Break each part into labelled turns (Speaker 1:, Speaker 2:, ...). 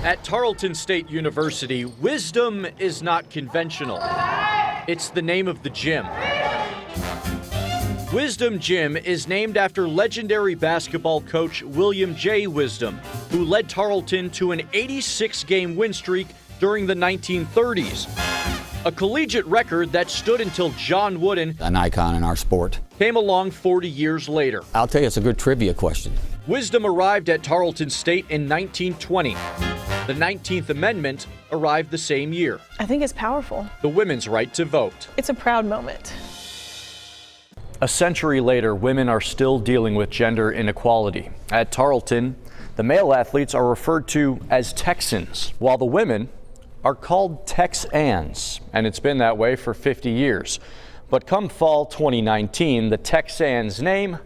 Speaker 1: At Tarleton State University, wisdom is not conventional. It's the name of the gym. Wisdom Gym is named after legendary basketball coach William J. Wisdom, who led Tarleton to an 86-game win streak during the 1930s. A collegiate record that stood until John Wooden,
Speaker 2: an icon in our sport,
Speaker 1: came along 40 years later.
Speaker 2: I'll tell you, it's a good trivia question.
Speaker 1: Wisdom arrived at Tarleton State in 1920. The 19th Amendment arrived the same year.
Speaker 3: I think it's powerful.
Speaker 1: The women's right to vote.
Speaker 3: It's a proud moment.
Speaker 1: A century later, women are still dealing with gender inequality. At Tarleton, the male athletes are referred to as Texans, while the women are called Texans, and it's been that way for 50 years. But come fall 2019, the Texans name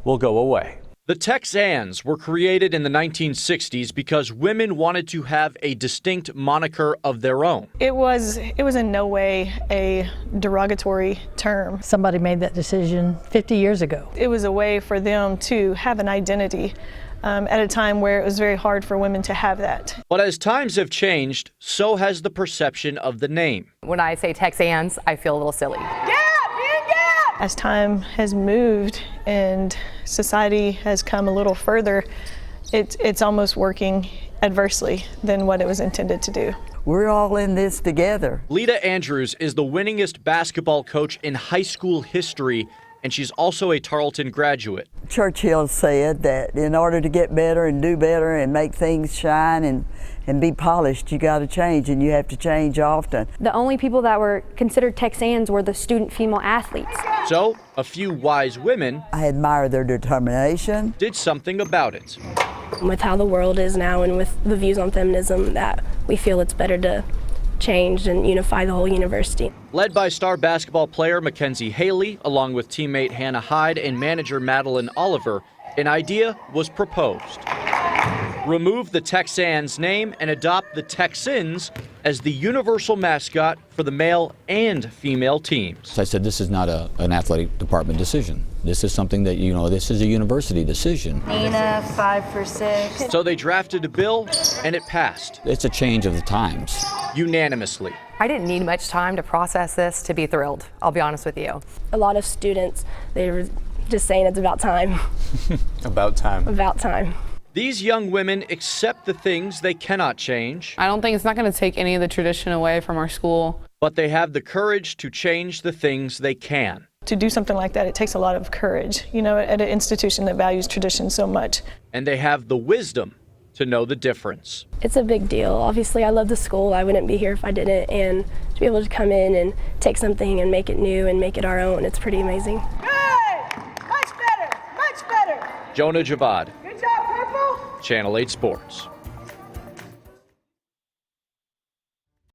Speaker 1: will go away. The Texans were created in the 1960s because women wanted to have a distinct moniker of their own.
Speaker 3: It was in no way a derogatory term.
Speaker 4: Somebody made that decision 50 years ago.
Speaker 3: It was a way for them to have an identity at a time where it was very hard for women to have that.
Speaker 1: But as times have changed, so has the perception of the name.
Speaker 5: When I say Texans, I feel a little silly.
Speaker 3: As time has moved and society has come a little further, it's almost working adversely than what it was intended to do.
Speaker 6: We're all in this together.
Speaker 1: Lita Andrews is the winningest basketball coach in high school history, and she's also a Tarleton graduate.
Speaker 6: Churchill said that in order to get better and do better and make things shine and be polished, you got to change, and you have to change often.
Speaker 7: The only people that were considered Texans were the student female athletes.
Speaker 1: So, a few wise women,
Speaker 6: I admire their determination,
Speaker 1: did something about it.
Speaker 8: With how the world is now and with the views on feminism, that we feel it's better to change and unify the whole university.
Speaker 1: Led by star basketball player Mackenzie Haley, along with teammate Hannah Hyde and manager Madeline Oliver, an idea was proposed. Remove the Texans name and adopt the Texans as the universal mascot for the male and female teams.
Speaker 2: I said, this is not an athletic department decision. This is something that, this is a university decision.
Speaker 9: Nina, 5 for 6.
Speaker 1: So they drafted a bill and it passed.
Speaker 2: It's a change of the times.
Speaker 1: Unanimously.
Speaker 5: I didn't need much time to process this to be thrilled, I'll be honest with you.
Speaker 8: A lot of students, they were just saying it's about time.
Speaker 10: About time.
Speaker 8: About time.
Speaker 1: These young women accept the things they cannot change.
Speaker 11: I don't think it's not going to take any of the tradition away from our school.
Speaker 1: But they have the courage to change the things they can.
Speaker 3: To do something like that, it takes a lot of courage, at an institution that values tradition so much.
Speaker 1: And they have the wisdom to know the difference.
Speaker 8: It's a big deal. Obviously, I love the school. I wouldn't be here if I didn't. And to be able to come in and take something and make it new and make it our own, it's pretty amazing.
Speaker 9: Good! Much better! Much better!
Speaker 1: Jonah Javad,
Speaker 9: Good job, Purple!
Speaker 1: Channel 8 Sports.